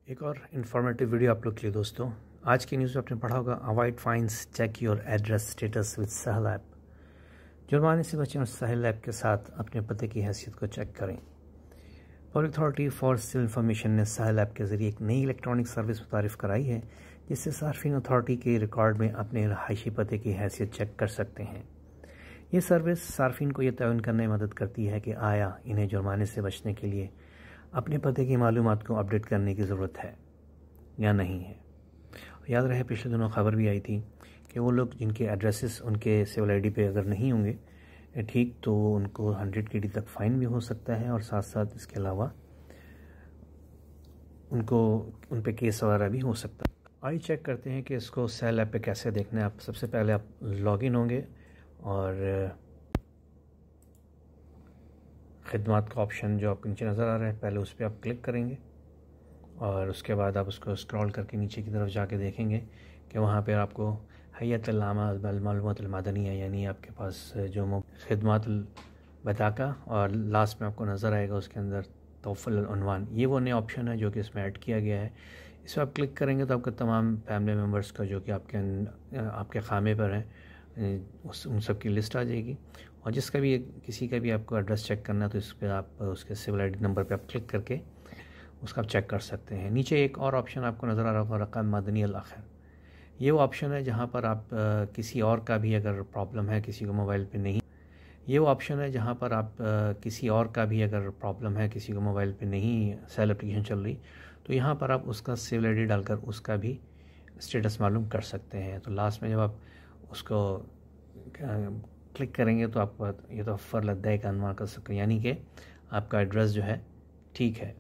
एक और informative video आप लोग के लिए दोस्तों। आज की न्यूज़ में आपने पढ़ा होगा avoid fines, check your address status with Sahel app. जुर्माने से बचें और सहल ऐप के साथ अपने पते की हैसियत को चेक करें। Public authority for civil information ने सहल ऐप के ज़रिए एक नई इलेक्ट्रॉनिक सर्विस मुतारिफ़ कराई है, जिससे सार्फिन अथॉरिटी के रिकॉर्ड में अपने रहायशी पते की हैसियत चेक कर सकते हैं। ये सर्विस सार्फिन को यह तयन करने में मदद करती है कि आया इन्हें जुर्माने से बचने के लिए अपने पते की मालूमात को अपडेट करने की ज़रूरत है या नहीं है। याद रहे पिछले दिनों खबर भी आई थी कि वो लोग जिनके एड्रेसेस उनके सिविल आईडी पे अगर नहीं होंगे ठीक, तो उनको 100 KD तक फ़ाइन भी हो सकता है और साथ साथ इसके अलावा उनको उन पे केस वगैरह भी हो सकता है। आइए चेक करते हैं कि इसको सहल ऐप पे कैसे देखना है। आप सबसे पहले आप लॉगिन होंगे और खिदमत का ऑप्शन जो आपको नीचे नज़र आ रहा है, पहले उस पर आप क्लिक करेंगे और उसके बाद आप उसको स्क्रॉल करके नीचे की तरफ जाके देखेंगे कि वहाँ पर आपको हैयतुल मालूमातुल मदनिया यानी आपके पास जो खिदमत बताका और लास्ट में आपको नज़र आएगा उसके अंदर तौफ़ुल उन्वान, ये वो नया ऑप्शन है जो कि इसमें ऐड किया गया है। इस पर आप क्लिक करेंगे तो आपके तमाम फैमिली मेम्बर्स का जो कि आपके खामे पर हैं उन सब की लिस्ट आ जाएगी। और जिसका भी किसी का भी आपको एड्रेस चेक करना है तो इस पर आप उसके सिविल आईडी नंबर पे आप क्लिक करके उसका आप चेक कर सकते हैं। नीचे एक और ऑप्शन आपको नज़र आ रहा होगा, रकम मदनी अल-आखिर। ये वो ऑप्शन है जहाँ पर आप किसी और का भी अगर प्रॉब्लम है, किसी को मोबाइल पे नहीं, ये वो ऑप्शन है जहाँ पर आप किसी और का भी अगर प्रॉब्लम है, किसी को मोबाइल पे नहीं सेल एप्लीकेशन चल रही, तो यहाँ पर आप उसका सिविल आईडी डालकर उसका भी स्टेटस मालूम कर सकते हैं। तो लास्ट में जब आप उसको क्लिक करेंगे तो आपको ये तो फर लद्दाई का अनुमान कर सकते हैं, यानी कि आपका एड्रेस जो है ठीक है।